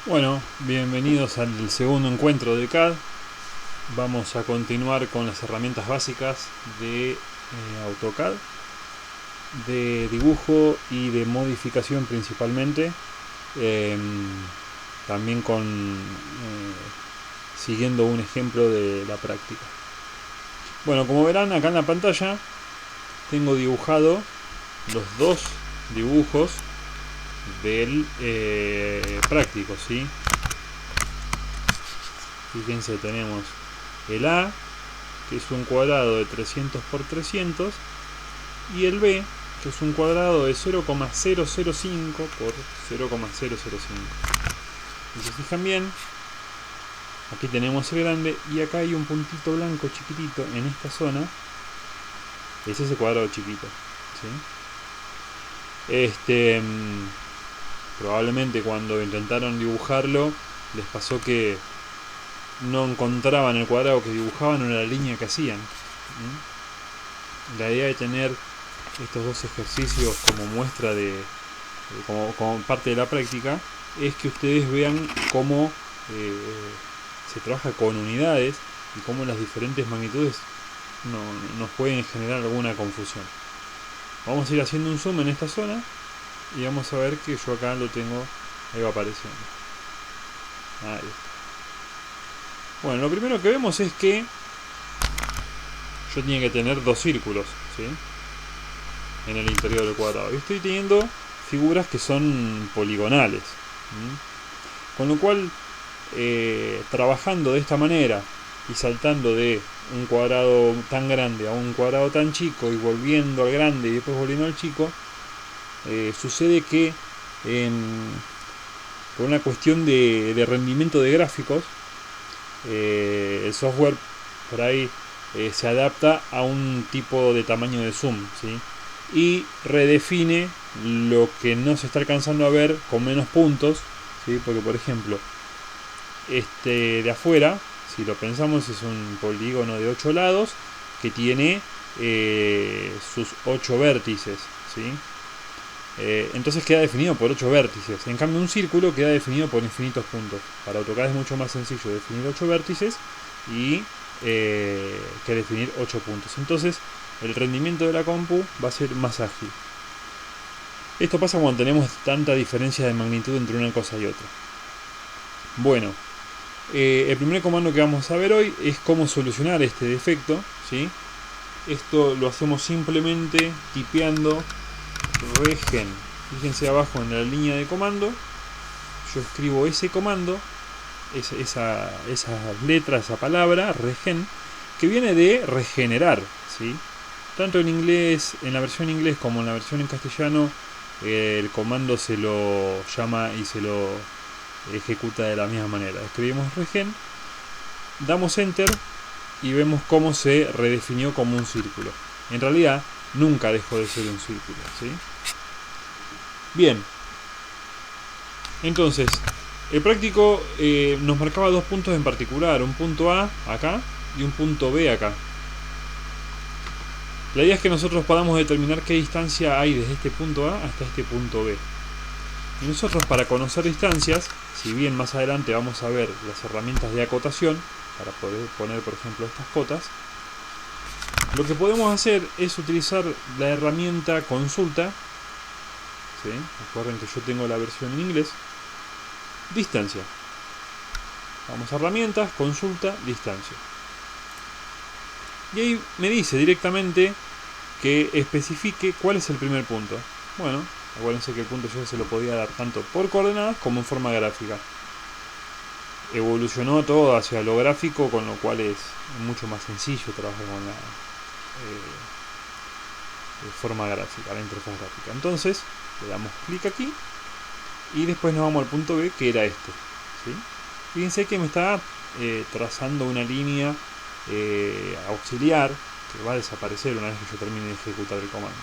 Bueno, bienvenidos al segundo encuentro de CAD. Vamos a continuar con las herramientas básicas de AutoCAD, de dibujo y de modificación principalmente. eh, También siguiendo un ejemplo de la práctica. Bueno, como verán acá en la pantalla tengo dibujado los dos dibujos del práctico, ¿sí? Fíjense, tenemos el A, que es un cuadrado de 300 por 300, y el B, que es un cuadrado de 0,005 por 0,005. Si se fijan bien, aquí tenemos el grande y acá hay un puntito blanco chiquitito en esta zona. Es ese cuadrado chiquito, ¿sí? Probablemente cuando intentaron dibujarlo les pasó que no encontraban el cuadrado que dibujaban o la línea que hacían. La idea de tener estos dos ejercicios como muestra como parte de la práctica es que ustedes vean cómo se trabaja con unidades y cómo las diferentes magnitudes nos pueden generar alguna confusión. Vamos a ir haciendo un zoom en esta zona y vamos a ver que yo acá lo tengo, ahí va apareciendo. Ahí está. Bueno, lo primero que vemos es que yo tenía que tener dos círculos, ¿sí?, en el interior del cuadrado. Y estoy teniendo figuras que son poligonales. Con lo cual, trabajando de esta manera y saltando de un cuadrado tan grande a un cuadrado tan chico y volviendo al grande y después volviendo al chico, sucede que por una cuestión de rendimiento de gráficos, el software por ahí se adapta a un tipo de tamaño de zoom, ¿sí?, y redefine lo que no se está alcanzando a ver con menos puntos, ¿sí? Porque por ejemplo, este de afuera, si lo pensamos, es un polígono de 8 lados que tiene sus 8 vértices, ¿sí? Entonces queda definido por 8 vértices. En cambio, un círculo queda definido por infinitos puntos. Para AutoCAD es mucho más sencillo definir 8 vértices y que definir 8 puntos. Entonces, el rendimiento de la compu va a ser más ágil. Esto pasa cuando tenemos tanta diferencia de magnitud entre una cosa y otra. Bueno, el primer comando que vamos a ver hoy es cómo solucionar este defecto, ¿sí? Esto lo hacemos simplemente tipeando regen. Fíjense abajo en la línea de comando, yo escribo ese comando, esa letra, esa palabra, regen, que viene de regenerar, ¿sí? Tanto en inglés, en la versión en inglés como en la versión en castellano, el comando se lo llama y se lo ejecuta de la misma manera. Escribimos regen, damos enter y vemos cómo se redefinió como un círculo. En realidad nunca dejó de ser un círculo, ¿sí? Bien, entonces el práctico nos marcaba dos puntos en particular, un punto A acá y un punto B acá. La idea es que nosotros podamos determinar qué distancia hay desde este punto A hasta este punto B. Y nosotros, para conocer distancias, si bien más adelante vamos a ver las herramientas de acotación para poder poner, por ejemplo, estas cotas, lo que podemos hacer es utilizar la herramienta consulta, ¿sí? Recuerden que yo tengo la versión en inglés. Distancia. Vamos a herramientas, consulta, distancia. Y ahí me dice directamente que especifique cuál es el primer punto. Bueno, acuérdense que el punto yo se lo podía dar tanto por coordenadas como en forma gráfica. Evolucionó todo hacia lo gráfico, con lo cual es mucho más sencillo trabajar con la forma gráfica, la interfaz gráfica. Entonces, le damos clic aquí y después nos vamos al punto B, que era este, ¿sí? Fíjense que me está trazando una línea auxiliar que va a desaparecer una vez que yo termine de ejecutar el comando.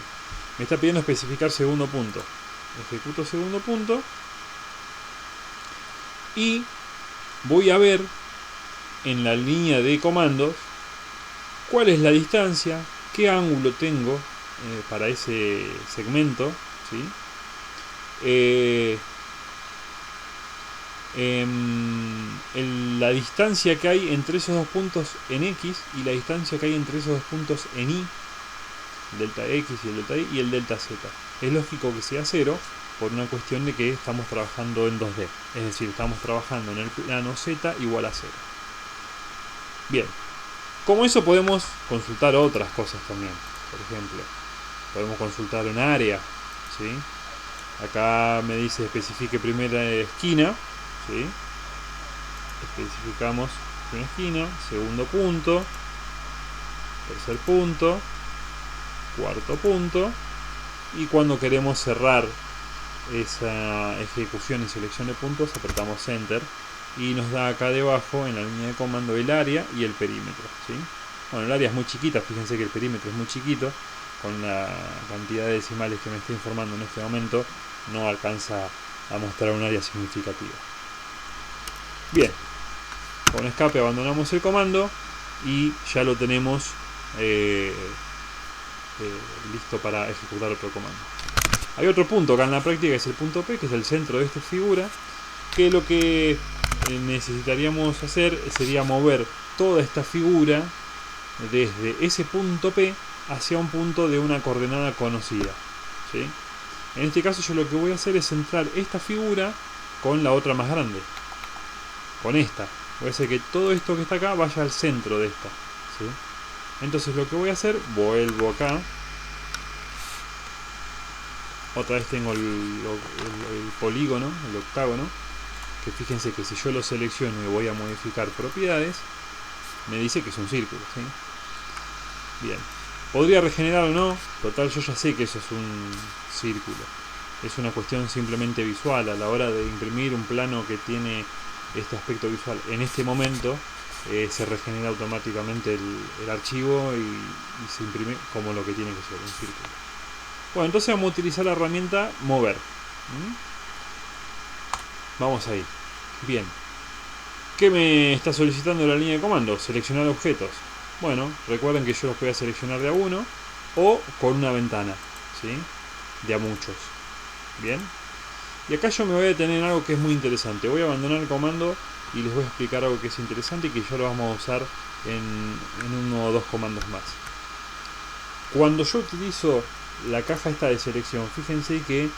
Me está pidiendo especificar segundo punto. Ejecuto segundo punto y voy a ver en la línea de comandos cuál es la distancia, qué ángulo tengo para ese segmento, ¿sí? la distancia que hay entre esos dos puntos en X y la distancia que hay entre esos dos puntos en Y, delta X y el delta Y y el delta Z. Es lógico que sea 0 por una cuestión de que estamos trabajando en 2D, es decir, estamos trabajando en el plano Z igual a 0. Bien, como eso podemos consultar otras cosas también. Por ejemplo, podemos consultar un área, ¿sí? Acá me dice especifique primera esquina, ¿sí? Especificamos primera esquina, segundo punto, tercer punto, cuarto punto, y cuando queremos cerrar esa ejecución y selección de puntos apretamos Enter y nos da acá debajo en la línea de comando el área y el perímetro, ¿sí? Bueno, el área es muy chiquita, fíjense que el perímetro es muy chiquito, con la cantidad de decimales que me está informando en este momento no alcanza a mostrar un área significativa. Bien, con escape abandonamos el comando y ya lo tenemos listo para ejecutar otro comando. Hay otro punto acá en la práctica, que es el punto P, que es el centro de esta figura, que lo que necesitaríamos hacer sería mover toda esta figura desde ese punto P hacia un punto de una coordenada conocida, ¿sí? En este caso yo lo que voy a hacer es centrar esta figura con la otra más grande, con esta. Voy a hacer que todo esto que está acá vaya al centro de esta, ¿sí? Entonces lo que voy a hacer, vuelvo acá. Otra vez tengo el polígono, el octágono, que fíjense que si yo lo selecciono y voy a modificar propiedades, me dice que es un círculo, ¿sí? Bien, podría regenerar o no, total yo ya sé que eso es un círculo. Es una cuestión simplemente visual, a la hora de imprimir un plano que tiene este aspecto visual. En este momento se regenera automáticamente el archivo y se imprime como lo que tiene que ser, un círculo. Bueno, entonces vamos a utilizar la herramienta mover. Vamos ahí. Bien. ¿Qué me está solicitando la línea de comando? Seleccionar objetos. Bueno, recuerden que yo los voy a seleccionar de a uno o con una ventana, ¿sí? De a muchos. Bien. Y acá yo me voy a detener en algo que es muy interesante. Voy a abandonar el comando y les voy a explicar algo que es interesante y que ya lo vamos a usar en uno o dos comandos más. Cuando yo utilizo la caja esta de selección, fíjense que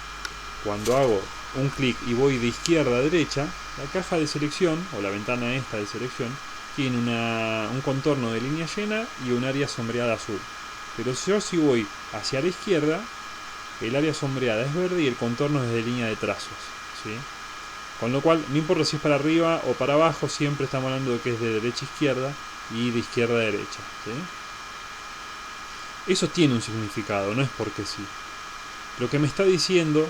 cuando hago un clic y voy de izquierda a derecha, la caja de selección o la ventana esta de selección tiene un contorno de línea llena y un área sombreada azul. Pero si voy hacia la izquierda, el área sombreada es verde y el contorno es de línea de trazos, ¿sí? Con lo cual, no importa si es para arriba o para abajo, siempre estamos hablando de que es de derecha a izquierda y de izquierda a derecha, ¿sí? Eso tiene un significado, no es porque sí. Lo que me está diciendo,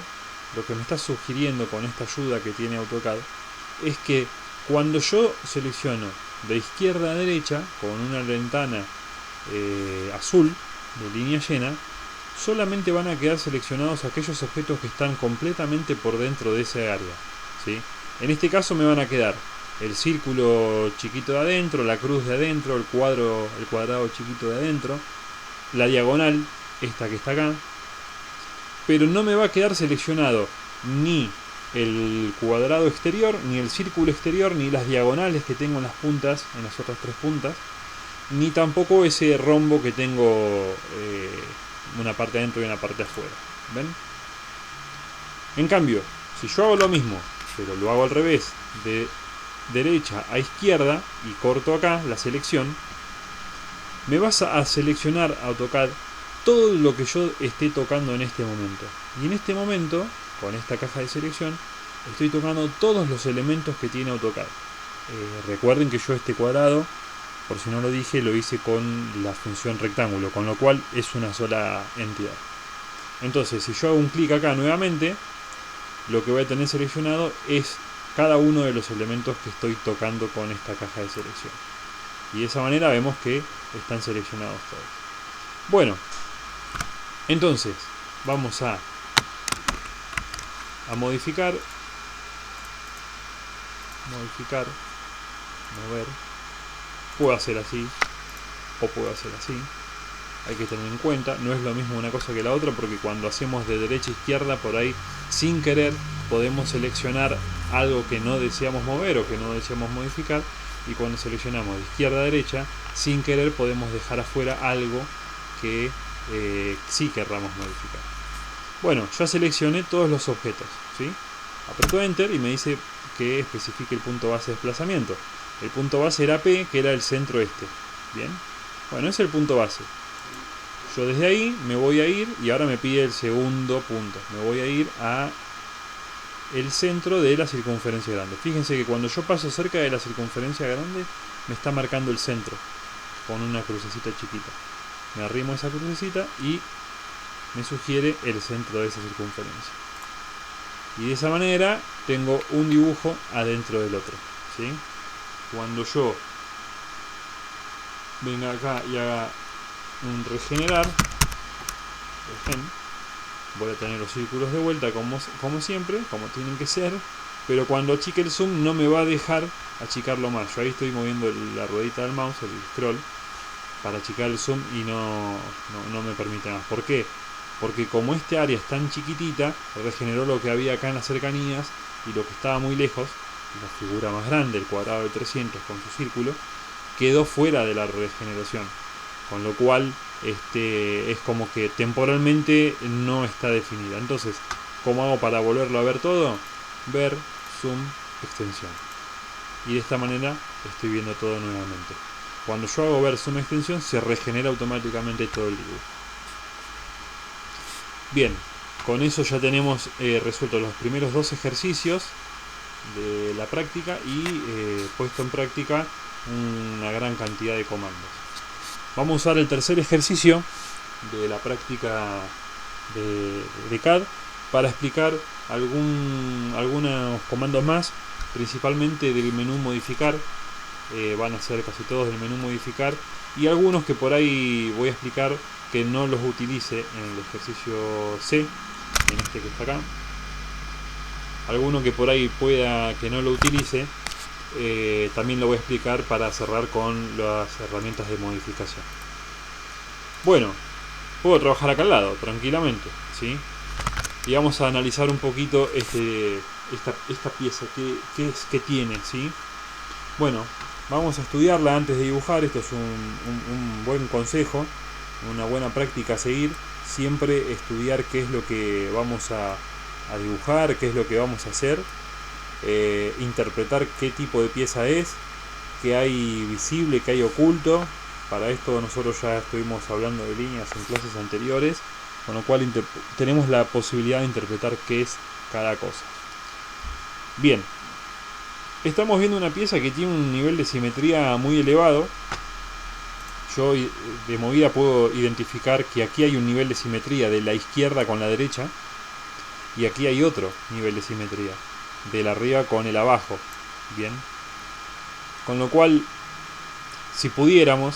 lo que me está sugiriendo con esta ayuda que tiene AutoCAD, es que cuando yo selecciono de izquierda a derecha, con una ventana azul, de línea llena, solamente van a quedar seleccionados aquellos objetos que están completamente por dentro de ese área, ¿sí? En este caso me van a quedar el círculo chiquito de adentro, la cruz de adentro, el cuadrado chiquito de adentro, la diagonal, esta que está acá, pero no me va a quedar seleccionado ni el cuadrado exterior, ni el círculo exterior, ni las diagonales que tengo en las puntas, en las otras tres puntas, ni tampoco ese rombo que tengo una parte adentro y una parte afuera. ¿Ven? En cambio, si yo hago lo mismo, pero lo hago al revés, de derecha a izquierda, y corto acá la selección, me vas a seleccionar AutoCAD todo lo que yo esté tocando en este momento. Y en este momento, con esta caja de selección, estoy tocando todos los elementos que tiene AutoCAD. Recuerden que yo este cuadrado, por si no lo dije, lo hice con la función rectángulo, con lo cual es una sola entidad. Entonces, si yo hago un clic acá nuevamente, lo que voy a tener seleccionado es cada uno de los elementos que estoy tocando con esta caja de selección. Y de esa manera vemos que están seleccionados todos. Bueno, entonces vamos a modificar, mover. Puedo hacer así o puedo hacer así. Hay que tener en cuenta, no es lo mismo una cosa que la otra, porque cuando hacemos de derecha a izquierda, por ahí sin querer podemos seleccionar algo que no deseamos mover o que no deseamos modificar, y cuando seleccionamos de izquierda a derecha, sin querer podemos dejar afuera algo que sí querramos modificar. Bueno, ya seleccioné todos los objetos, ¿sí? Aprieto Enter y me dice que especifique el punto base de desplazamiento. El punto base era P, que era el centro este. Bien, bueno, ese es el punto base. Yo desde ahí me voy a ir, y ahora me pide el segundo punto. Me voy a ir a el centro de la circunferencia grande. Fíjense que cuando yo paso cerca de la circunferencia grande, me está marcando el centro con una crucecita chiquita. Me arrimo a esa crucecita y me sugiere el centro de esa circunferencia. Y de esa manera tengo un dibujo adentro del otro, ¿sí? Cuando yo venga acá y haga un regenerar, voy a tener los círculos de vuelta como siempre, como tienen que ser, pero cuando achique el zoom no me va a dejar achicarlo más. Yo ahí estoy moviendo la ruedita del mouse, el scroll, para achicar el zoom y no me permite más. ¿Por qué? Porque como este área es tan chiquitita, regeneró lo que había acá en las cercanías, y lo que estaba muy lejos, la figura más grande, el cuadrado de 300 con su círculo, quedó fuera de la regeneración, con lo cual es como que temporalmente no está definida. Entonces, ¿cómo hago para volverlo a ver todo? Ver, zoom, extensión, y de esta manera estoy viendo todo nuevamente. Cuando yo hago ver, zoom, extensión, se regenera automáticamente todo el dibujo. Bien, con eso ya tenemos resueltos los primeros dos ejercicios de la práctica y puesto en práctica una gran cantidad de comandos. Vamos a usar el tercer ejercicio de la práctica de CAD para explicar algunos comandos más, principalmente del menú modificar. Van a ser casi todos del menú modificar, y algunos que por ahí voy a explicar que no los utilice en el ejercicio C, en este que está acá. Alguno que por ahí pueda que no lo utilice, también lo voy a explicar para cerrar con las herramientas de modificación. Bueno, puedo trabajar acá al lado tranquilamente, ¿sí? Y vamos a analizar un poquito esta pieza, qué tiene, ¿sí? Bueno, vamos a estudiarla antes de dibujar. Esto es un buen consejo, una buena práctica a seguir. Siempre estudiar qué es lo que vamos a dibujar, qué es lo que vamos a hacer, interpretar qué tipo de pieza es, qué hay visible, qué hay oculto. Para esto nosotros ya estuvimos hablando de líneas en clases anteriores, con lo cual tenemos la posibilidad de interpretar qué es cada cosa. Bien, estamos viendo una pieza que tiene un nivel de simetría muy elevado. Yo de movida puedo identificar que aquí hay un nivel de simetría de la izquierda con la derecha, y aquí hay otro nivel de simetría del arriba con el abajo. Bien, con lo cual, si estuviéramos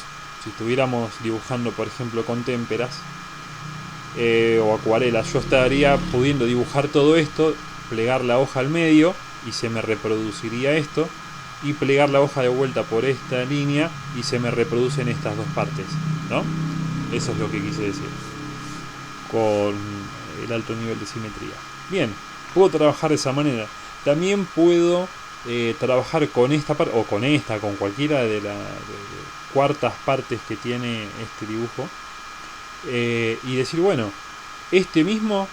dibujando por ejemplo con témperas o acuarelas, yo estaría pudiendo dibujar todo esto, plegar la hoja al medio y se me reproduciría esto, y plegar la hoja de vuelta por esta línea y se me reproducen estas dos partes, ¿no? Eso es lo que quise decir con el alto nivel de simetría. Bien, puedo trabajar de esa manera. También puedo trabajar con esta parte, o con esta, con cualquiera de las cuartas partes que tiene este dibujo, y decir, bueno, este mismo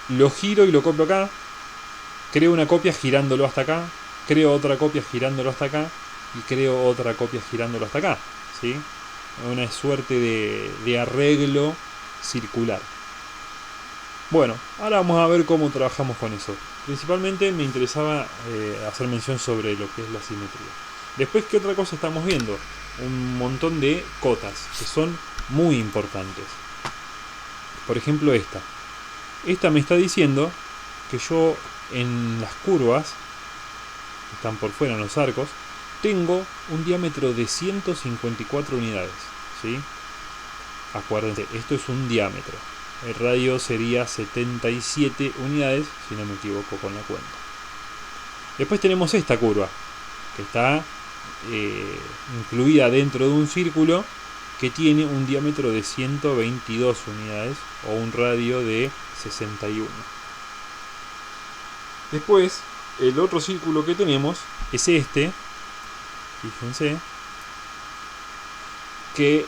lo giro y lo copio acá, creo una copia girándolo hasta acá, creo otra copia girándolo hasta acá, y creo otra copia girándolo hasta acá, ¿sí? Una suerte de arreglo circular. Bueno, ahora vamos a ver cómo trabajamos con eso. Principalmente me interesaba hacer mención sobre lo que es la simetría. Después, ¿qué otra cosa estamos viendo? Un montón de cotas que son muy importantes. Por ejemplo, esta. Esta me está diciendo que yo en las curvas, que están por fuera en los arcos, tengo un diámetro de 154 unidades, ¿sí? Acuérdense, esto es un diámetro. El radio sería 77 unidades, si no me equivoco con la cuenta. Después tenemos esta curva, que está incluida dentro de un círculo que tiene un diámetro de 122 unidades o un radio de 61. Después, el otro círculo que tenemos es este. Fíjense que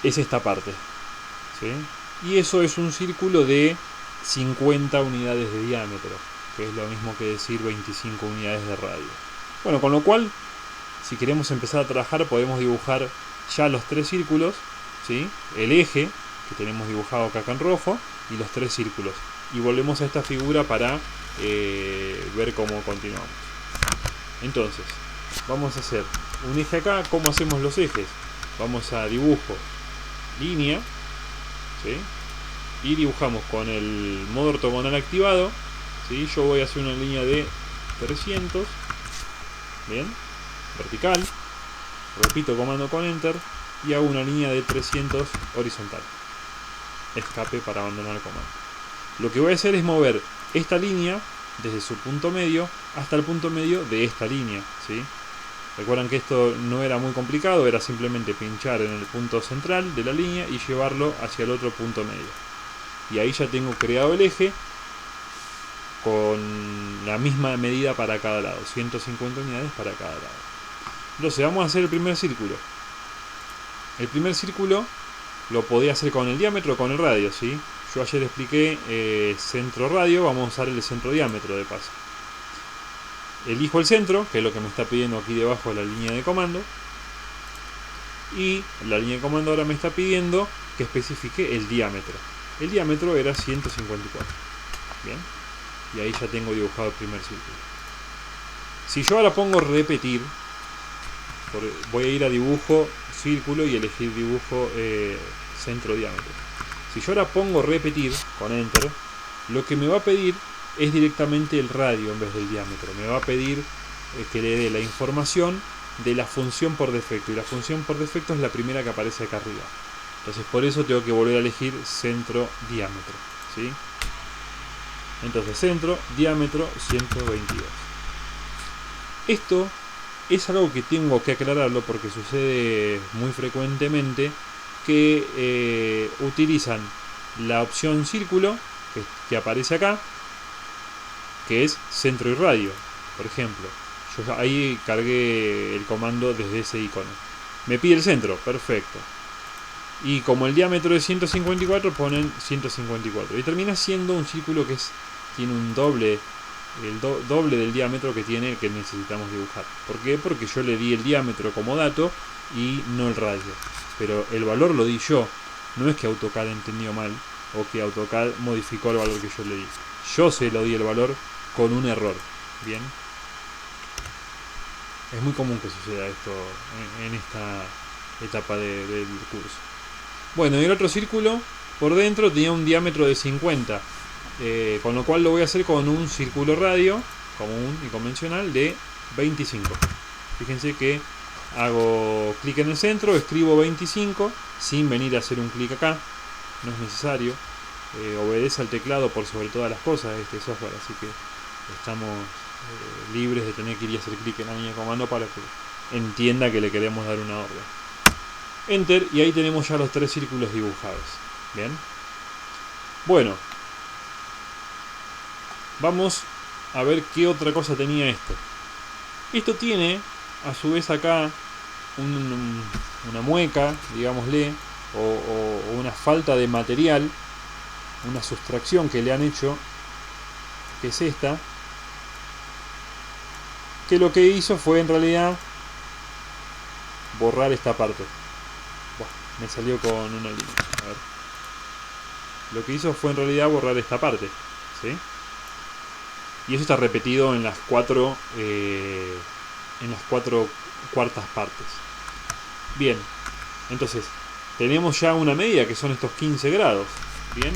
es esta parte, ¿sí? Y eso es un círculo de 50 unidades de diámetro, que es lo mismo que decir 25 unidades de radio. Bueno, con lo cual, si queremos empezar a trabajar, podemos dibujar ya los 3 círculos, ¿sí? El eje, que tenemos dibujado acá en rojo, y los 3 círculos. Y volvemos a esta figura para ver cómo continuamos. Entonces, vamos a hacer un eje acá. ¿Cómo hacemos los ejes? Vamos a dibujo, línea, ¿sí? Y dibujamos con el modo ortogonal activado, ¿sí? Yo voy a hacer una línea de 300, bien, vertical, repito comando con enter y hago una línea de 300 horizontal, escape para abandonar el comando. Lo que voy a hacer es mover esta línea desde su punto medio hasta el punto medio de esta línea, ¿sí? Recuerdan que esto no era muy complicado, era simplemente pinchar en el punto central de la línea y llevarlo hacia el otro punto medio. Y ahí ya tengo creado el eje con la misma medida para cada lado, 150 unidades para cada lado. Entonces vamos a hacer el primer círculo. El primer círculo lo podía hacer con el diámetro o con el radio, ¿sí? Yo ayer expliqué centro radio, vamos a usar el centro diámetro de paso. Elijo el centro, que es lo que me está pidiendo aquí debajo de la línea de comando. Y la línea de comando ahora me está pidiendo que especifique el diámetro. El diámetro era 154. Bien. Y ahí ya tengo dibujado el primer círculo. Si yo ahora pongo repetir, voy a ir a dibujo, círculo y elegir dibujo centro diámetro. Si yo ahora pongo repetir con enter, lo que me va a pedir es directamente el radio en vez del diámetro. Me va a pedir que le dé la información de la función por defecto. Y la función por defecto es la primera que aparece acá arriba. Entonces por eso tengo que volver a elegir centro diámetro, ¿sí? Entonces centro diámetro 122. Esto es algo que tengo que aclararlo porque sucede muy frecuentemente que utilizan la opción círculo que aparece acá, que es centro y radio, por ejemplo. Yo ahí cargué el comando desde ese icono. Me pide el centro, perfecto. Y como el diámetro es 154, ponen 154. Y termina siendo un círculo que tiene un doble, doble del diámetro que tiene el que necesitamos dibujar. ¿Por qué? Porque yo le di el diámetro como dato y no el radio. Pero el valor lo di yo. No es que AutoCAD entendió mal o que AutoCAD modificó el valor que yo le di. Yo se lo di el valor con un error. Bien. Es muy común que suceda esto en esta etapa del curso. Bueno, y el otro círculo por dentro tenía un diámetro de 50, con lo cual lo voy a hacer con un círculo radio común y convencional de 25. Fíjense que hago clic en el centro, escribo 25 sin venir a hacer un clic acá, no es necesario. Obedece al teclado por sobre todas las cosas este software, así que estamos libres de tener que ir a hacer clic en la línea de comando para que entienda que le queremos dar una orden. Enter, y ahí tenemos ya los 3 círculos dibujados. Bien. Bueno, vamos a ver qué otra cosa tenía esto. Esto tiene a su vez acá una mueca, digámosle, o una falta de material, una sustracción que le han hecho, que es esta, que lo que hizo fue en realidad borrar esta parte. Me salió con una línea. A ver. Lo que hizo fue en realidad borrar esta parte, ¿sí? Y eso está repetido en las cuatro cuartas partes. Bien, entonces tenemos ya una medida que son estos 15 grados. Bien,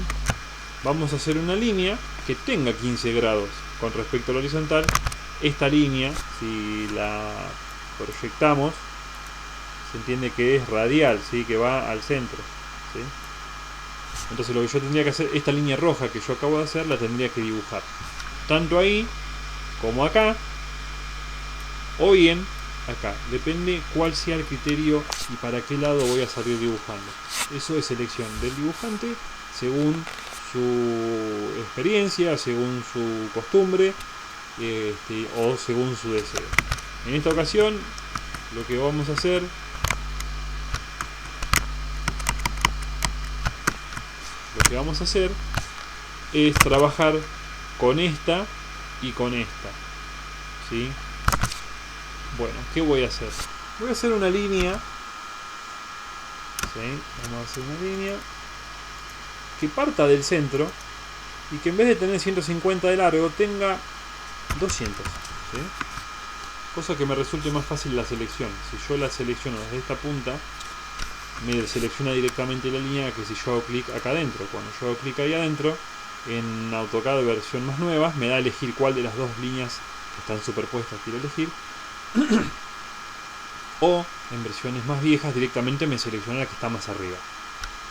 vamos a hacer una línea que tenga 15 grados con respecto al horizontal. Esta línea, si la proyectamos, se entiende que es radial, ¿sí? Que va al centro, ¿sí? Entonces lo que yo tendría que hacer, esta línea roja que yo acabo de hacer, la tendría que dibujar tanto ahí como acá, o bien acá. Depende cuál sea el criterio y para qué lado voy a salir dibujando. Eso es elección del dibujante según su experiencia, según su costumbre o según su deseo. En esta ocasión lo que vamos a hacer es trabajar con esta y con esta, ¿sí? Bueno, ¿qué voy a hacer? Voy a hacer una línea, ¿sí? Vamos a hacer una línea que parta del centro y que en vez de tener 150 de largo tenga 200, ¿sí? Cosa que me resulte más fácil la selección. Si yo la selecciono desde esta punta, me selecciona directamente la línea que si yo hago clic acá adentro. Cuando yo hago clic ahí adentro, en AutoCAD versión más nueva, me da a elegir cuál de las dos líneas que están superpuestas quiero elegir. O en versiones más viejas directamente me selecciona la que está más arriba,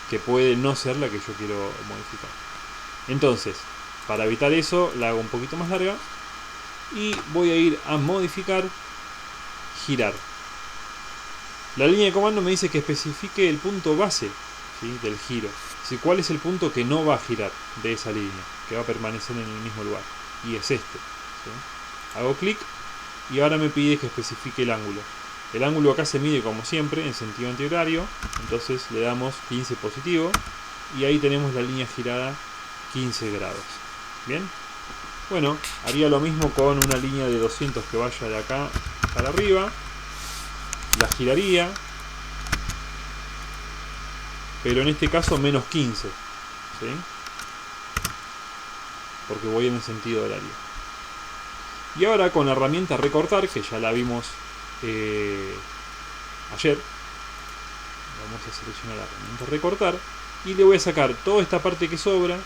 que puede no ser la que yo quiero modificar. Entonces, para evitar eso, la hago un poquito más larga y voy a ir a modificar, girar. La línea de comando me dice que especifique el punto base, ¿sí?, del giro. ¿Cuál es el punto que no va a girar de esa línea, que va a permanecer en el mismo lugar? Y es este, ¿sí? Hago clic y ahora me pide que especifique el ángulo. El ángulo acá se mide como siempre en sentido antihorario, entonces le damos 15 positivo y ahí tenemos la línea girada 15 grados. Bien, bueno, haría lo mismo con una línea de 200 que vaya de acá para arriba, la giraría, pero en este caso menos 15, ¿sí?, porque voy en el sentido horario. Y ahora con la herramienta recortar, que ya la vimos ayer, vamos a seleccionar la herramienta recortar y le voy a sacar toda esta parte que sobra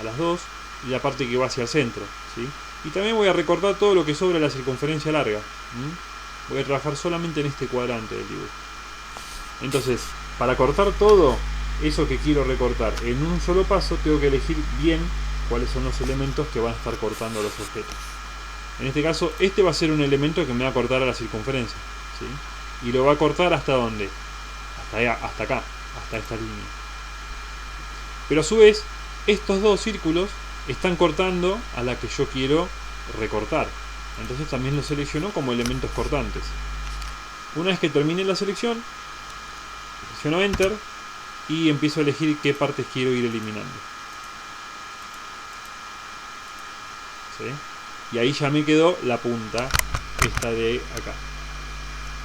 a las dos y la parte que va hacia el centro, ¿sí? Y también voy a recortar todo lo que sobra a la circunferencia larga. Voy a trabajar solamente en este cuadrante del dibujo. Entonces, para cortar todo eso que quiero recortar en un solo paso, tengo que elegir bien cuáles son los elementos que van a estar cortando los objetos. En este caso, este va a ser un elemento que me va a cortar a la circunferencia, ¿sí? Y lo va a cortar ¿hasta dónde? Hasta acá, hasta esta línea. Pero a su vez, estos dos círculos están cortando a la que yo quiero recortar. Entonces también los selecciono como elementos cortantes. Una vez que termine la selección, presiono Enter y empiezo a elegir qué partes quiero ir eliminando, ¿sí? Y ahí ya me quedó la punta esta de acá.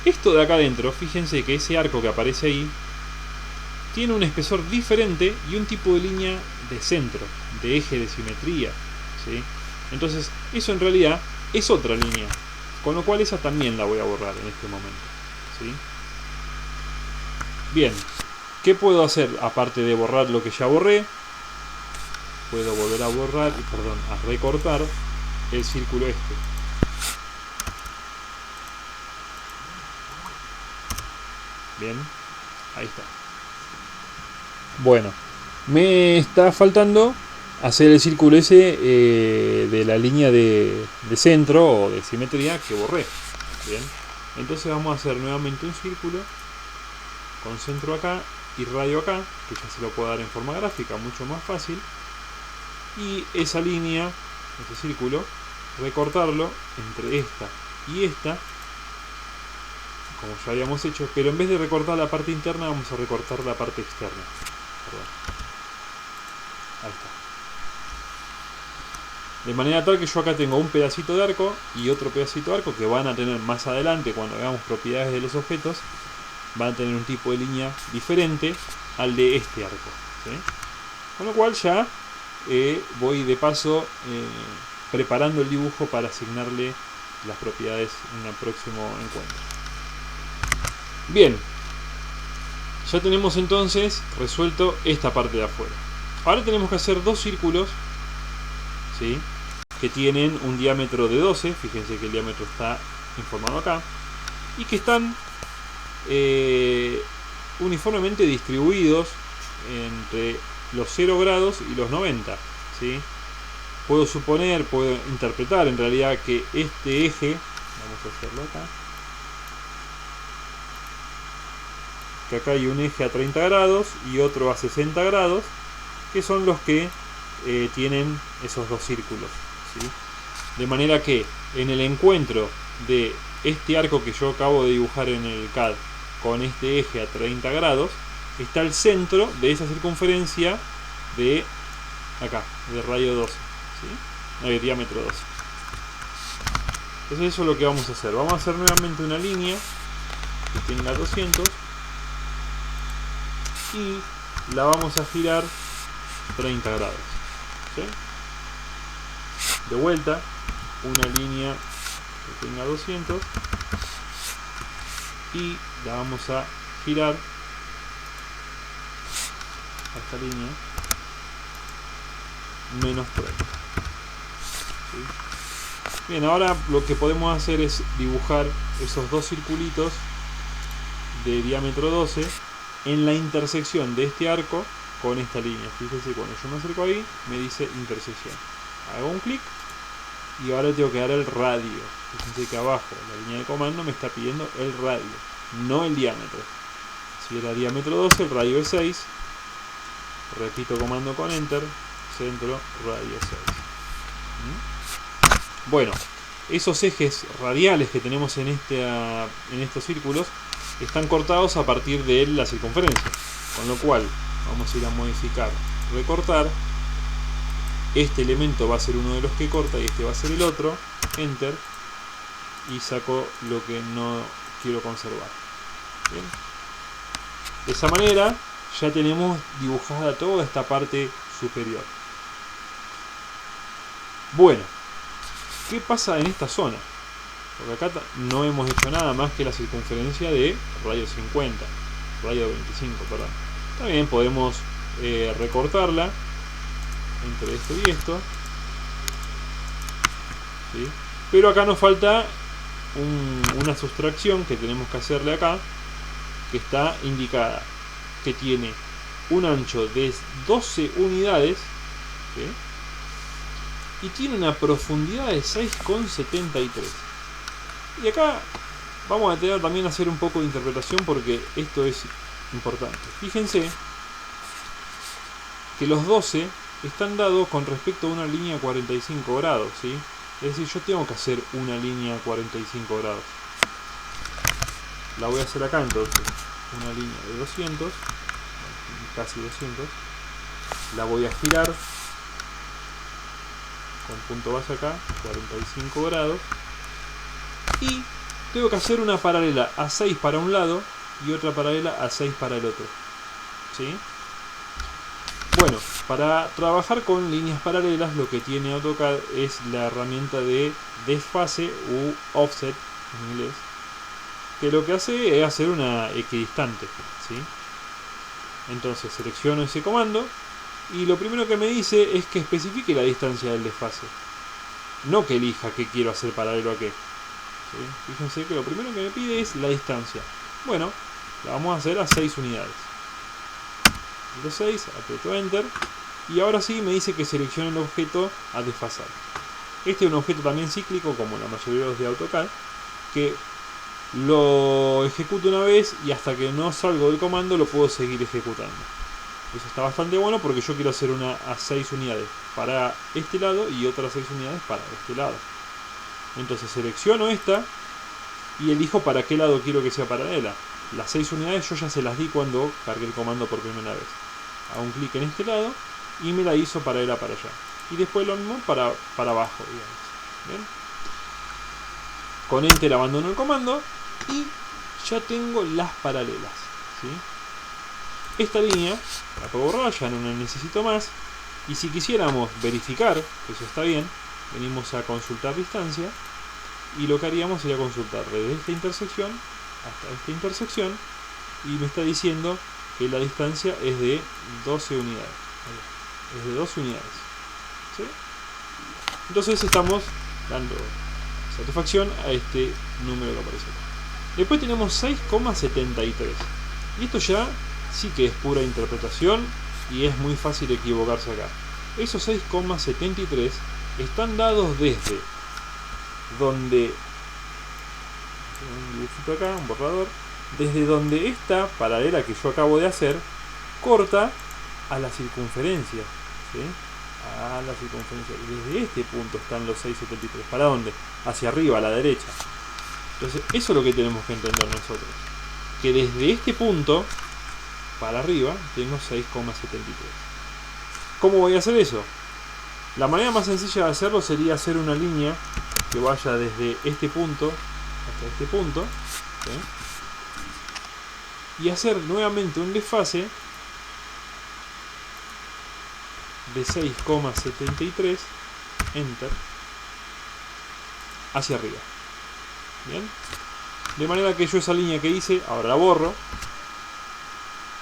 Esto de acá adentro, fíjense que ese arco que aparece ahí tiene un espesor diferente y un tipo de línea de centro, de eje de simetría, ¿sí? Entonces eso en realidad es otra línea, con lo cual esa también la voy a borrar en este momento, ¿sí? Bien, ¿qué puedo hacer aparte de borrar lo que ya borré? Puedo volver a borrar, a recortar el círculo este. Bien, ahí está. Bueno, me está faltando hacer el círculo ese de la línea de centro o de simetría que borré. Bien, entonces vamos a hacer nuevamente un círculo con centro acá y radio acá, que ya se lo puedo dar en forma gráfica, mucho más fácil. Y esa línea, ese círculo, recortarlo entre esta y esta, como ya habíamos hecho, pero en vez de recortar la parte interna vamos a recortar la parte externa. Perdón. Ahí está. De manera tal que yo acá tengo un pedacito de arco y otro pedacito de arco que van a tener más adelante, cuando hagamos propiedades de los objetos, van a tener un tipo de línea diferente al de este arco, ¿sí? Con lo cual ya voy de paso preparando el dibujo para asignarle las propiedades en el próximo encuentro. Bien, ya tenemos entonces resuelto esta parte de afuera. Ahora tenemos que hacer dos círculos, ¿sí?, que tienen un diámetro de 12, fíjense que el diámetro está informado acá, y que están uniformemente distribuidos entre los 0 grados y los 90, ¿sí? Puedo suponer, puedo interpretar en realidad que este eje, vamos a hacerlo acá, que acá hay un eje a 30 grados y otro a 60 grados, que son los que tienen esos dos círculos, ¿sí? De manera que en el encuentro de este arco que yo acabo de dibujar en el CAD con este eje a 30 grados, está el centro de esa circunferencia de acá, de radio 12, ¿sí? De diámetro 12. Entonces eso es lo que vamos a hacer. Vamos a hacer nuevamente una línea que tenga 200 y la vamos a girar 30 grados, ¿sí? De vuelta, una línea que tenga 200 y la vamos a girar a esta línea menos 30, ¿sí? Bien, ahora lo que podemos hacer es dibujar esos dos circulitos de diámetro 12 en la intersección de este arco con esta línea. Fíjense, cuando yo me acerco ahí me dice intersección, hago un clic y ahora tengo que dar el radio. Fíjense que abajo la línea de comando me está pidiendo el radio, no el diámetro. Si era diámetro 12, el radio es 6. Repito comando con enter, centro, radio 6. Bueno, esos ejes radiales que tenemos en estos círculos están cortados a partir de la circunferencia, con lo cual vamos a ir a modificar, recortar. Este elemento va a ser uno de los que corta y este va a ser el otro, enter, y saco lo que no quiero conservar. Bien. De esa manera ya tenemos dibujada toda esta parte superior. Bueno, ¿qué pasa en esta zona? Porque acá no hemos hecho nada más que la circunferencia de radio 50, radio 25, perdón. También podemos recortarla entre esto y esto, ¿sí? Pero acá nos falta una sustracción que tenemos que hacerle acá, que está indicada, que tiene un ancho de 12 unidades, ¿sí? Y tiene una profundidad de 6,73. Y acá vamos a tener también hacer un poco de interpretación porque esto es importante. Fíjense que los 12 están dados con respecto a una línea a 45 grados, ¿sí? Es decir, yo tengo que hacer una línea a 45 grados. La voy a hacer acá entonces. Una línea de 200, casi 200. La voy a girar con punto base acá, 45 grados. Y tengo que hacer una paralela a 6 para un lado y otra paralela a 6 para el otro, ¿sí? Bueno, para trabajar con líneas paralelas lo que tiene AutoCAD es la herramienta de desfase u offset en inglés, que lo que hace es hacer una equidistante, ¿sí? Entonces selecciono ese comando y lo primero que me dice es que especifique la distancia del desfase, no que elija qué quiero hacer paralelo a qué, ¿sí? Fíjense que lo primero que me pide es la distancia. Bueno, la vamos a hacer a 6 unidades. 6, aprieto enter y ahora sí me dice que seleccione el objeto a desfasar. Este es un objeto también cíclico como la mayoría de los de AutoCAD, que lo ejecuto una vez y hasta que no salgo del comando lo puedo seguir ejecutando. Eso está bastante bueno porque yo quiero hacer una a 6 unidades para este lado y otras 6 unidades para este lado. Entonces selecciono esta y elijo para qué lado quiero que sea paralela. Las 6 unidades yo ya se las di cuando cargué el comando por primera vez. Hago un clic en este lado y me la hizo paralela para allá. Y después lo mismo para abajo, digamos. ¿Bien? Con enter abandono el comando y ya tengo las paralelas, ¿sí? Esta línea la puedo borrar, ya no la necesito más. Y si quisiéramos verificar que eso está bien, venimos a consultar distancia y lo que haríamos sería consultar desde esta intersección hasta esta intersección y me está diciendo que la distancia es de 12 unidades. Es de 12 unidades, ¿sí? Entonces estamos dando satisfacción a este número que aparece acá. Después tenemos 6,73 y esto ya sí que es pura interpretación y es muy fácil equivocarse acá. Esos 6,73 están dados desde donde, un dibujito acá, un borrador, desde donde esta paralela que yo acabo de hacer corta a la circunferencia, ¿sí? a la circunferencia. Y desde este punto están los 6,73. ¿Para dónde? Hacia arriba, a la derecha. Entonces, eso es lo que tenemos que entender nosotros. Que desde este punto para arriba tengo 6,73. ¿Cómo voy a hacer eso? La manera más sencilla de hacerlo sería hacer una línea que vaya desde este punto hasta este punto, ¿sí? Y hacer nuevamente un desfase de 6,73, enter, hacia arriba. Bien, de manera que yo esa línea que hice ahora la borro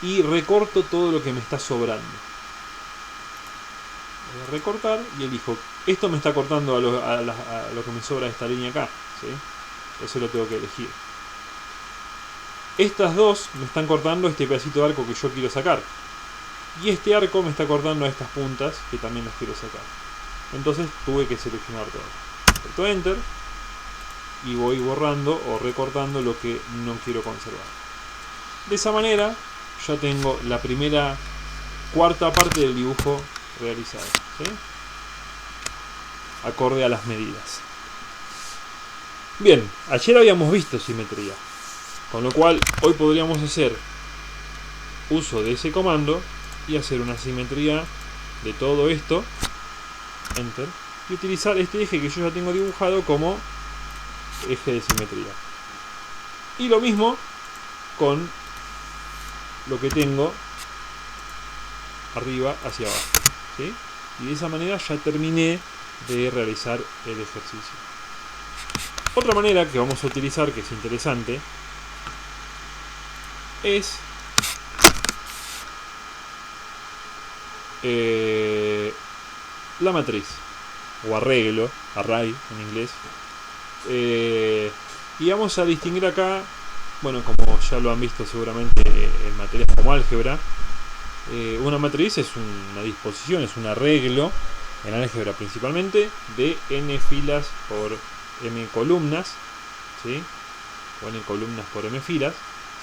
y recorto todo lo que me está sobrando. Voy a recortar y elijo, esto me está cortando a lo que me sobra de esta línea acá, ¿sí? Eso lo tengo que elegir. Estas dos me están cortando este pedacito de arco que yo quiero sacar, y este arco me está cortando a estas puntas que también las quiero sacar. Entonces tuve que seleccionar todo. Aprieto enter y voy borrando o recortando lo que no quiero conservar. De esa manera ya tengo la primera cuarta parte del dibujo realizado, ¿sí? Acorde a las medidas. Bien, ayer habíamos visto simetría, con lo cual hoy podríamos hacer uso de ese comando y hacer una simetría de todo esto, enter, y utilizar este eje que yo ya tengo dibujado como eje de simetría. Y lo mismo con lo que tengo arriba hacia abajo, ¿sí? Y de esa manera ya terminé de realizar el ejercicio. Otra manera que vamos a utilizar, que es interesante, es la matriz o arreglo, array en inglés. Y vamos a distinguir acá, bueno, como ya lo han visto seguramente en materias como álgebra, una matriz es una disposición, es un arreglo en álgebra principalmente de n filas por m columnas, ¿sí? O n columnas por m filas.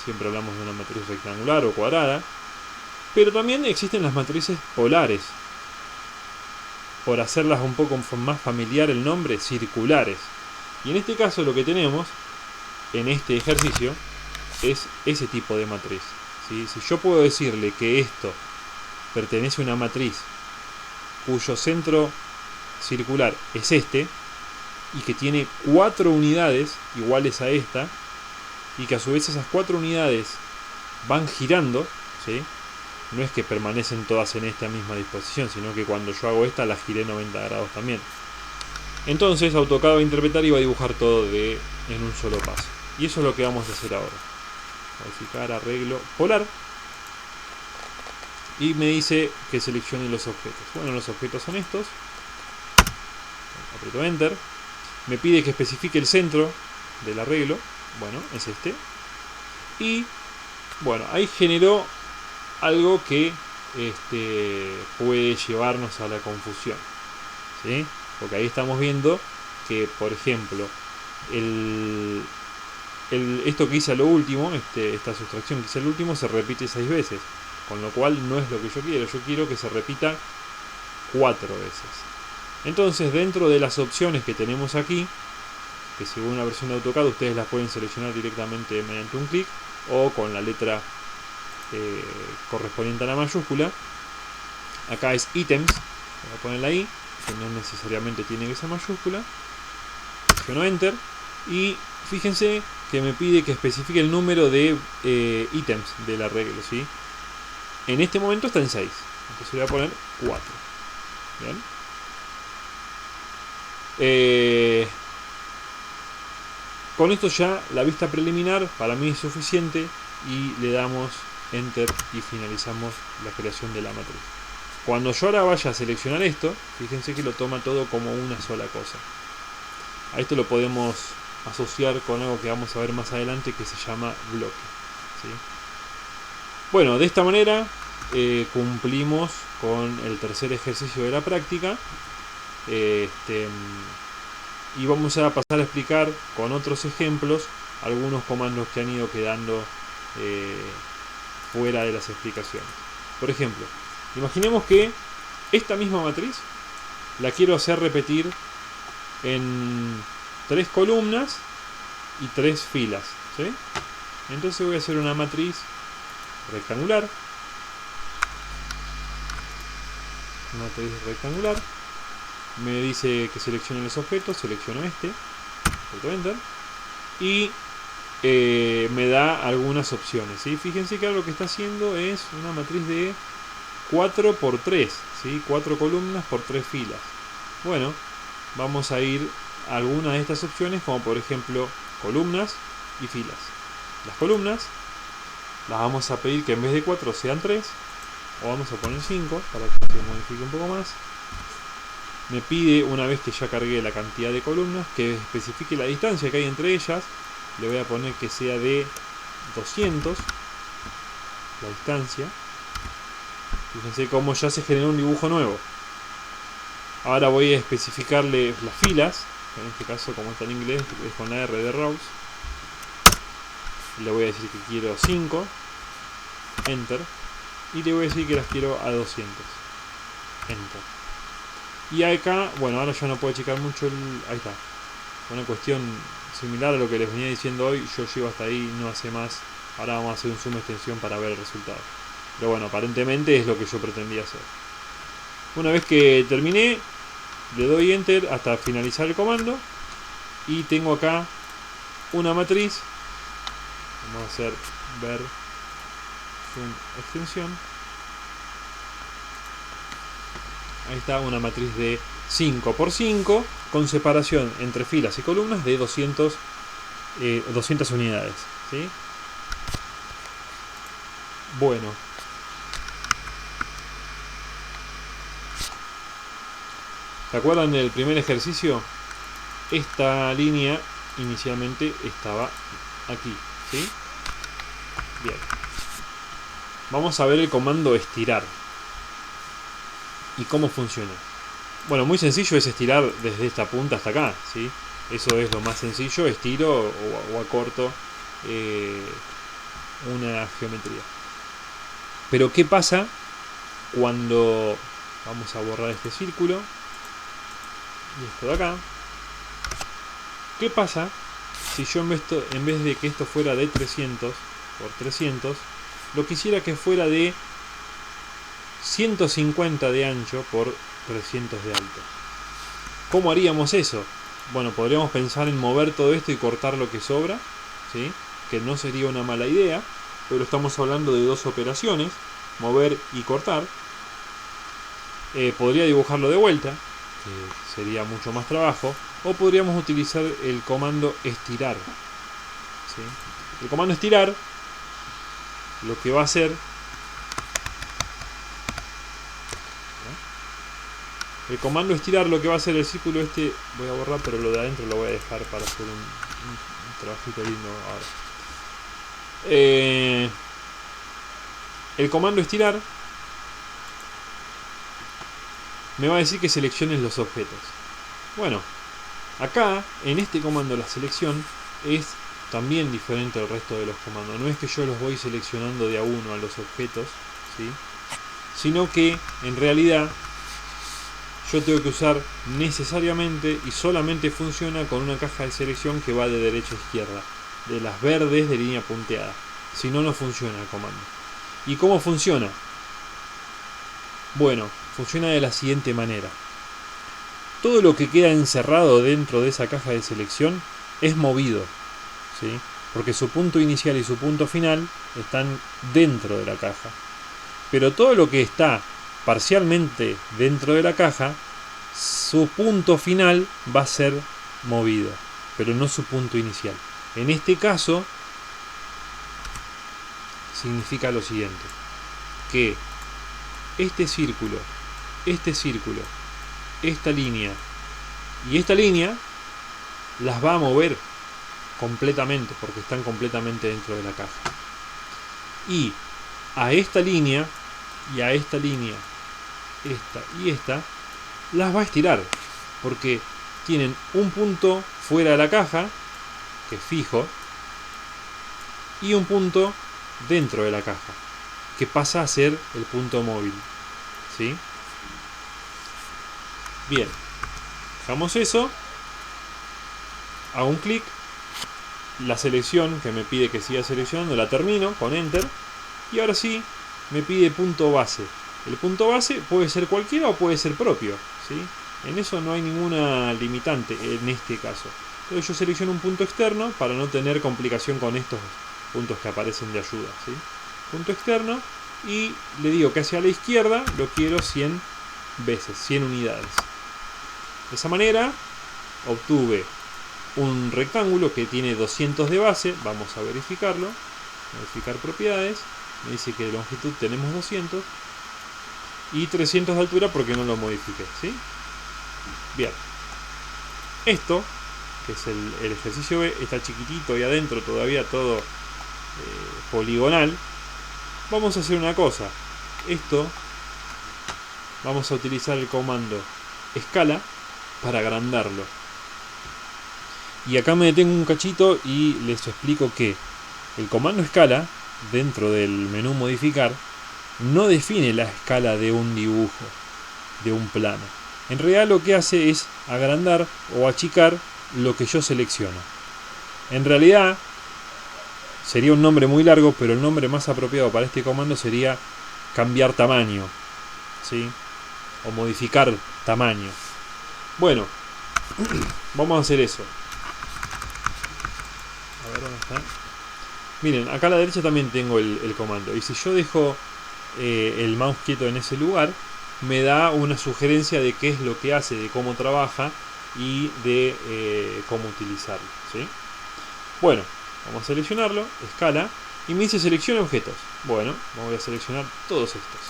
Siempre hablamos de una matriz rectangular o cuadrada, pero también existen las matrices polares, por hacerlas un poco más familiar el nombre, circulares. Y en este caso lo que tenemos en este ejercicio es ese tipo de matriz, ¿sí? Si yo puedo decirle que esto pertenece a una matriz cuyo centro circular es este, y que tiene 4 unidades iguales a esta, y que a su vez esas 4 unidades van girando, ¿sí? No es que permanecen todas en esta misma disposición, sino que cuando yo hago esta las giré 90 grados también. Entonces AutoCAD va a interpretar y va a dibujar todo en un solo paso. Y eso es lo que vamos a hacer ahora. Modificar, arreglo, polar. Y me dice que seleccione los objetos. Bueno, los objetos son estos. Aprieto enter. Me pide que especifique el centro del arreglo. Bueno, es este. Y bueno, ahí generó algo que puede llevarnos a la confusión, ¿sí? Porque ahí estamos viendo que, por ejemplo, esto que hice a lo último, esta sustracción que hice al último, se repite 6 veces, con lo cual no es lo que yo quiero. Yo quiero que se repita 4 veces. Entonces, dentro de las opciones que tenemos aquí, que según la versión de AutoCAD ustedes las pueden seleccionar directamente mediante un clic o con la letra correspondiente a la mayúscula. Acá es ítems, voy a ponerla ahí, que no necesariamente tiene que ser mayúscula. Presiono enter y fíjense que me pide que especifique el número de ítems del arreglo, ¿sí? En este momento está en 6, entonces voy a poner 4. Bien. Con esto ya la vista preliminar para mí es suficiente y le damos enter y finalizamos la creación de la matriz. Cuando yo ahora vaya a seleccionar esto, fíjense que lo toma todo como una sola cosa. A esto lo podemos asociar con algo que vamos a ver más adelante, que se llama bloque, ¿sí? Bueno, de esta manera cumplimos con el tercer ejercicio de la práctica. Y vamos a pasar a explicar con otros ejemplos algunos comandos que han ido quedando fuera de las explicaciones. Por ejemplo, imaginemos que esta misma matriz la quiero hacer repetir en 3 columnas y 3 filas, ¿sí? Entonces voy a hacer una matriz rectangular. Me dice que seleccione los objetos, selecciono este, aprieto Enter y me da algunas opciones, ¿sí? Fíjense que ahora lo que está haciendo es una matriz de 4 por 3, ¿sí? 4 columnas por 3 filas. Bueno, vamos a ir a alguna de estas opciones, como por ejemplo columnas y filas. Las columnas las vamos a pedir que en vez de 4 sean 3, o vamos a poner 5 para que se modifique un poco más. Me pide, una vez que ya cargué la cantidad de columnas, que especifique la distancia que hay entre ellas. Le voy a poner que sea de 200 la distancia. Fíjense cómo ya se generó un dibujo nuevo. Ahora voy a especificarle las filas. En este caso, como está en inglés, es con la R de rows. Le voy a decir que quiero 5. Enter. Y le voy a decir que las quiero a 200. Enter. Y acá, bueno, ahora ya no puedo checar mucho ahí está. Una cuestión similar a lo que les venía diciendo hoy. Yo llego hasta ahí, no hace más. Ahora vamos a hacer un zoom extensión para ver el resultado. Pero bueno, aparentemente es lo que yo pretendía hacer. Una vez que terminé, le doy Enter hasta finalizar el comando. Y tengo acá una matriz. Vamos a hacer ver zoom extensión. Ahí está, una matriz de 5 por 5 con separación entre filas y columnas de 200 unidades, ¿sí? Bueno, ¿se acuerdan del primer ejercicio? Esta línea inicialmente estaba aquí, ¿sí? Bien. Vamos a ver el comando estirar. ¿Y cómo funciona? Bueno, muy sencillo, es estirar desde esta punta hasta acá, ¿sí? Eso es lo más sencillo, estiro o acorto una geometría. Pero ¿qué pasa cuando vamos a borrar este círculo y esto de acá? ¿Qué pasa si yo en vez de que esto fuera de 300 por 300, lo quisiera que fuera de 150 de ancho por 300 de alto? ¿Cómo haríamos eso? Bueno, podríamos pensar en mover todo esto y cortar lo que sobra, ¿sí? Que no sería una mala idea, pero estamos hablando de dos operaciones, mover y cortar. Podría dibujarlo de vuelta, que sería mucho más trabajo, o podríamos utilizar el comando estirar, ¿sí? El comando estirar lo que va a hacer, el el círculo este, voy a borrar, pero lo de adentro lo voy a dejar para hacer un trabajito lindo ahora. El comando estirar me va a decir que selecciones los objetos. Bueno, acá en este comando la selección es también diferente al resto de los comandos. No es que yo los voy seleccionando de a uno a los objetos, ¿sí? Sino que en realidad yo tengo que usar necesariamente y solamente funciona con una caja de selección que va de derecha a izquierda, de las verdes de línea punteada. Si no, no funciona el comando. ¿Y cómo funciona? Bueno, funciona de la siguiente manera. Todo lo que queda encerrado dentro de esa caja de selección es movido, ¿sí? Porque su punto inicial y su punto final están dentro de la caja. Pero todo lo que está parcialmente dentro de la caja, su punto final va a ser movido, pero no su punto inicial. En este caso significa lo siguiente, que este círculo, esta línea y esta línea las va a mover completamente porque están completamente dentro de la caja. Y a esta línea y a esta línea, esta y esta, las va a estirar porque tienen un punto fuera de la caja, que es fijo, y un punto dentro de la caja, que pasa a ser el punto móvil, ¿sí? Bien, dejamos eso, hago un clic, la selección que me pide que siga seleccionando la termino con Enter, y ahora sí me pide punto base. El punto base puede ser cualquiera o puede ser propio, ¿sí? En eso no hay ninguna limitante en este caso. Entonces yo selecciono un punto externo para no tener complicación con estos puntos que aparecen de ayuda, ¿sí? Punto externo, y le digo que hacia la izquierda lo quiero 100 veces, 100 unidades. De esa manera obtuve un rectángulo que tiene 200 de base. Vamos a verificarlo. Modificar propiedades. Me dice que de longitud tenemos 200 y 300 de altura porque no lo modifiqué, ¿sí? Bien, esto, que es el ejercicio B, está chiquitito y adentro todavía todo poligonal. Vamos a hacer una cosa. Esto vamos a utilizar el comando escala para agrandarlo. Y acá me detengo un cachito y les explico que el comando escala, dentro del menú modificar, no define la escala de un dibujo, de un plano. En realidad lo que hace es agrandar o achicar lo que yo selecciono. En realidad sería un nombre muy largo, pero el nombre más apropiado para este comando sería cambiar tamaño, ¿sí? O modificar tamaño. Bueno, vamos a hacer eso. A ver, ¿dónde está? Miren, acá a la derecha también tengo el comando. Y si yo dejo el mouse quieto en ese lugar, me da una sugerencia de qué es lo que hace, de cómo trabaja y de cómo utilizarlo, ¿sí? Bueno, vamos a seleccionarlo, escala, y me dice selecciona objetos. Bueno, voy a seleccionar todos estos.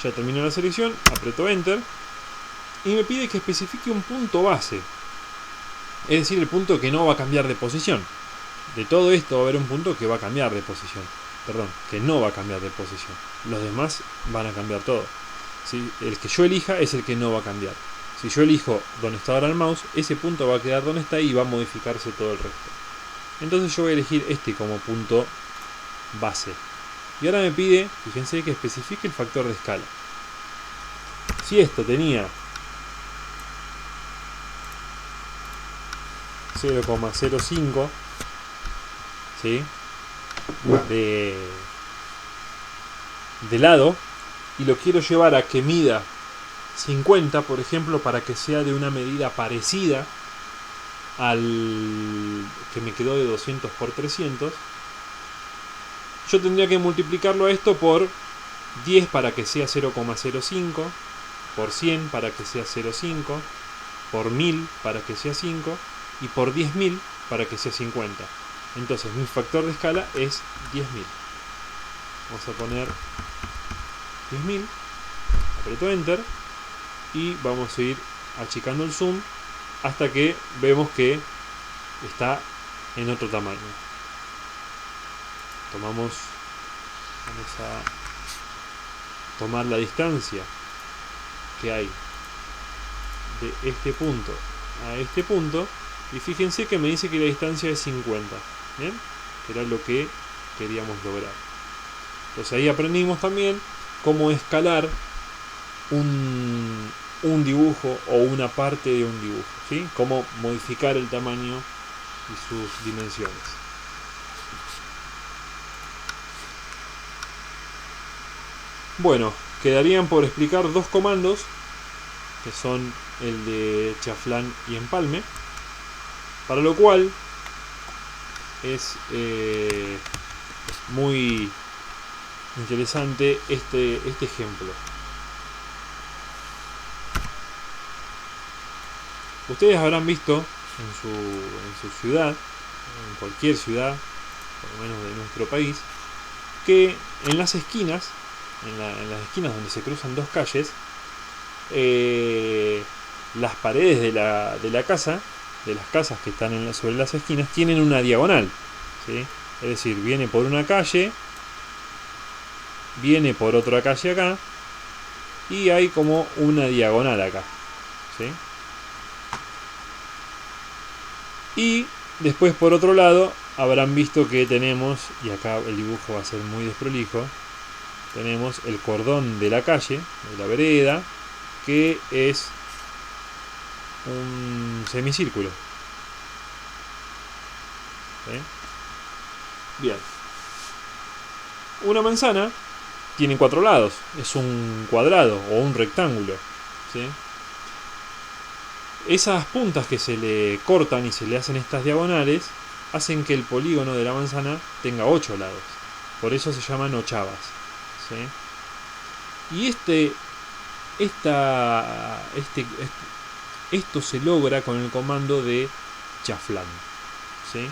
Ya terminó la selección, aprieto Enter y me pide que especifique un punto base. Es decir, el punto que no va a cambiar de posición. De todo esto va a haber un punto que va a cambiar de posición. Perdón, que no va a cambiar de posición. Los demás van a cambiar todo. ¿Sí? El que yo elija es el que no va a cambiar. Si yo elijo donde está ahora el mouse, ese punto va a quedar donde está y va a modificarse todo el resto. Entonces yo voy a elegir este como punto base. Y ahora me pide, fíjense, que especifique el factor de escala. Si esto tenía 0,05, ¿sí?, de lado, y lo quiero llevar a que mida 50, por ejemplo, para que sea de una medida parecida al que me quedó de 200 por 300, yo tendría que multiplicarlo a esto por 10 para que sea 0,05, por 100 para que sea 0,5, por 1000 para que sea 5 y por 10.000 para que sea 50. Entonces mi factor de escala es 10.000. Vamos a poner 10.000, aprieto Enter y vamos a ir achicando el zoom hasta que vemos que está en otro tamaño. Vamos a tomar la distancia que hay de este punto a este punto y fíjense que me dice que la distancia es 50. ¿Bien? Que era lo que queríamos lograr. Entonces ahí aprendimos también cómo escalar un dibujo o una parte de un dibujo, ¿sí? Cómo modificar el tamaño y sus dimensiones. Bueno, quedarían por explicar dos comandos, que son el de chaflán y empalme, para lo cual es muy interesante este ejemplo. Ustedes habrán visto en su ciudad, en cualquier ciudad, por lo menos de nuestro país, que en las esquinas, en las esquinas donde se cruzan dos calles, las paredes de la casa, de las casas que están sobre las esquinas, tienen una diagonal, ¿sí? Es decir, viene por una calle, viene por otra calle acá, y hay como una diagonal acá, ¿sí? Y después por otro lado habrán visto que tenemos, y acá el dibujo va a ser muy desprolijo, tenemos el cordón de la calle, de la vereda, que es un semicírculo. ¿Sí? Bien. Una manzana tiene 4 lados. Es un cuadrado o un rectángulo. ¿Sí? Esas puntas que se le cortan y se le hacen estas diagonales hacen que el polígono de la manzana tenga 8 lados. Por eso se llaman ochavas. ¿Sí? Y esto se logra con el comando de chaflán. ¿Sí?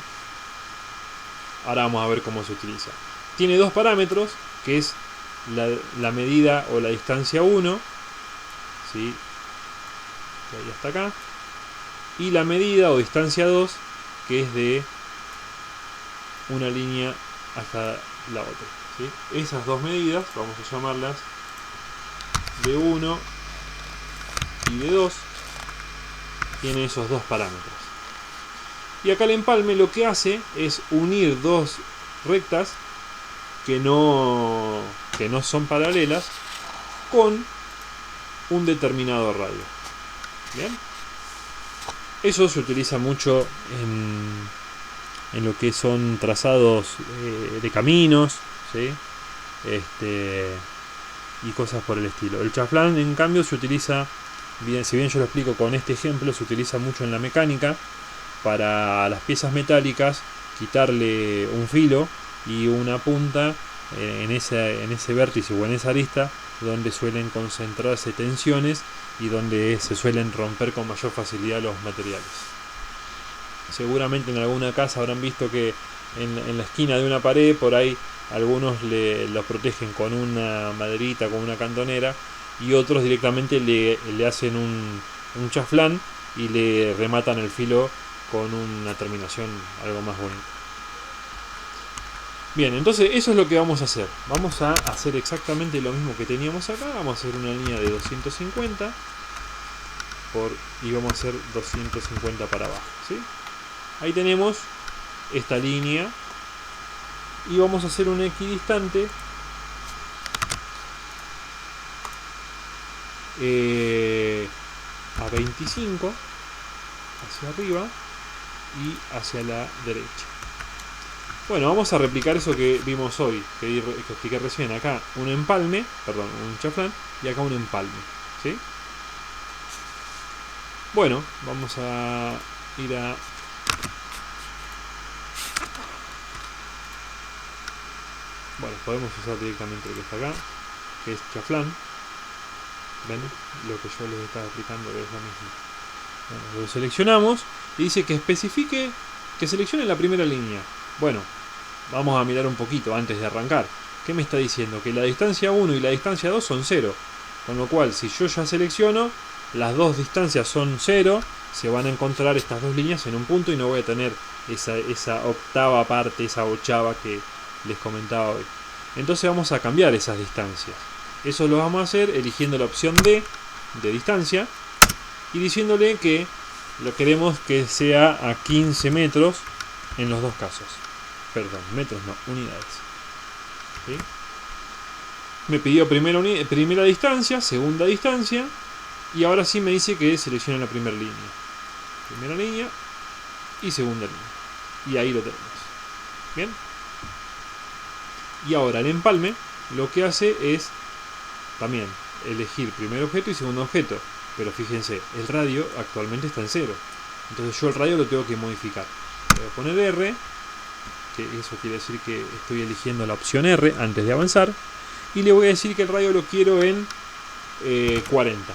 Ahora vamos a ver cómo se utiliza. Tiene dos parámetros, que es la medida o la distancia 1, ¿sí? De ahí hasta acá, y la medida o distancia 2, que es de una línea hasta la otra. ¿Sí? Esas dos medidas, vamos a llamarlas de 1 y de 2, tiene esos dos parámetros. Y acá el empalme lo que hace es unir dos rectas que no son paralelas con un determinado radio. Bien. Eso se utiliza mucho en lo que son trazados de caminos, ¿sí? Y cosas por el estilo. El chaflán, en cambio, se utiliza, si bien yo lo explico con este ejemplo, se utiliza mucho en la mecánica para las piezas metálicas, quitarle un filo y una punta en ese vértice o en esa arista donde suelen concentrarse tensiones y donde se suelen romper con mayor facilidad los materiales. Seguramente en alguna casa habrán visto que en la esquina de una pared, por ahí algunos lo protegen con una maderita, con una cantonera, y otros directamente le hacen un chaflán y le rematan el filo con una terminación algo más bonita. Bien, entonces eso es lo que vamos a hacer. Vamos a hacer exactamente lo mismo que teníamos acá. Vamos a hacer una línea de 250 y vamos a hacer 250 para abajo, ¿sí? Ahí tenemos esta línea y vamos a hacer un equidistante a 25 hacia arriba y hacia la derecha. Bueno, vamos a replicar eso que vimos hoy, que expliqué recién. Acá un empalme, perdón, un chaflán, y acá un empalme, ¿sí? Bueno, vamos a ir a... Bueno, podemos usar directamente lo que está acá, que es chaflán. ¿Ven? Lo que yo les estaba explicando es lo mismo. Bueno, lo seleccionamos y dice que especifique, que seleccione la primera línea. Bueno, vamos a mirar un poquito antes de arrancar. ¿Qué me está diciendo? Que la distancia 1 y la distancia 2 son 0. Con lo cual, si yo ya selecciono, las dos distancias son 0, se van a encontrar estas dos líneas en un punto y no voy a tener esa octava parte, esa ochava que les comentaba hoy. Entonces vamos a cambiar esas distancias. Eso lo vamos a hacer eligiendo la opción D de distancia y diciéndole que lo queremos que sea a 15 metros en los dos casos. Perdón, metros no, unidades. ¿Sí? Me pidió primera distancia, segunda distancia, y ahora sí me dice que seleccione la primera línea. Primera línea y segunda línea. Y ahí lo tenemos. Bien. Y ahora el empalme lo que hace es también elegir primer objeto y segundo objeto. Pero fíjense, el radio actualmente está en 0. Entonces yo el radio lo tengo que modificar. Voy a poner R, que eso quiere decir que estoy eligiendo la opción R antes de avanzar. Y le voy a decir que el radio lo quiero en 40.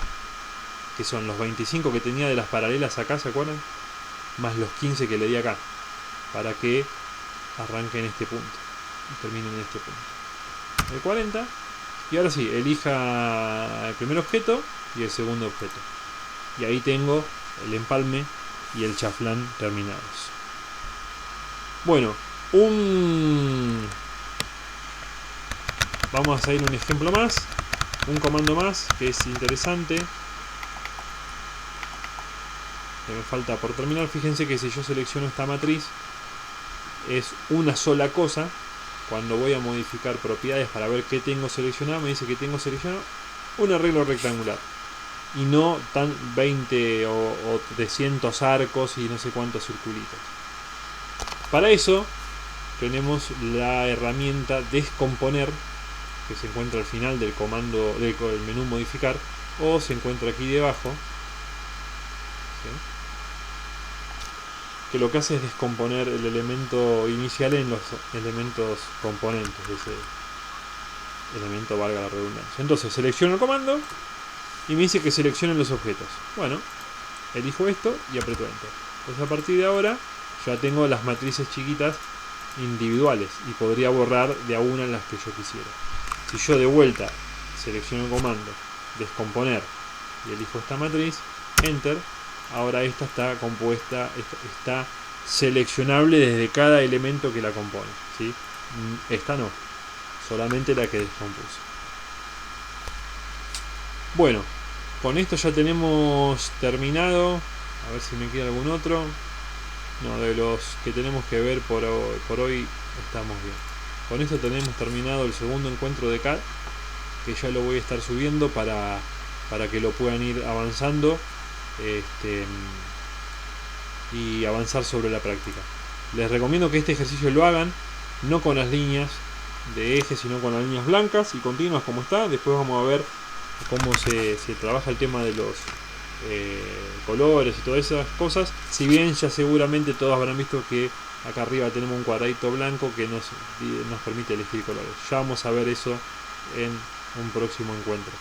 Que son los 25 que tenía de las paralelas acá, ¿se acuerdan? Más los 15 que le di acá. Para que arranque en este punto. Y termine en este punto. El 40. Y ahora sí, elija el primer objeto y el segundo objeto. Y ahí tengo el empalme y el chaflán terminados. Bueno, vamos a ir un ejemplo más, un comando más que es interesante, que me falta por terminar. Fíjense que si yo selecciono esta matriz es una sola cosa. Cuando voy a modificar propiedades para ver qué tengo seleccionado, me dice que tengo seleccionado un arreglo rectangular. y no tan 20 o 300 arcos y no sé cuántos circulitos. Para eso tenemos la herramienta descomponer, que se encuentra al final del comando del menú modificar, o se encuentra aquí debajo, ¿sí? Que lo que hace es descomponer el elemento inicial en los elementos componentes de ese elemento, valga la redundancia. Entonces selecciono el comando y me dice que seleccione los objetos. Bueno, elijo esto y aprieto enter. Entonces a partir de ahora ya tengo las matrices chiquitas individuales y podría borrar de a una las que yo quisiera. Si yo de vuelta selecciono el comando descomponer y elijo esta matriz, enter, ahora esta está compuesta, está seleccionable desde cada elemento que la compone, ¿sí? Esta no, solamente la que descompuse. Bueno, con esto ya tenemos terminado. A ver si me queda algún otro. No, de los que tenemos que ver por hoy estamos bien. Con esto tenemos terminado el segundo encuentro de CAD, que ya lo voy a estar subiendo para que lo puedan ir avanzando y avanzar sobre la práctica. Les recomiendo que este ejercicio lo hagan no con las líneas de eje, sino con las líneas blancas y continuas como está. Después vamos a ver cómo se trabaja el tema de los colores y todas esas cosas. Si bien ya seguramente todos habrán visto que acá arriba tenemos un cuadradito blanco que nos permite elegir colores. Ya vamos a ver eso en un próximo encuentro.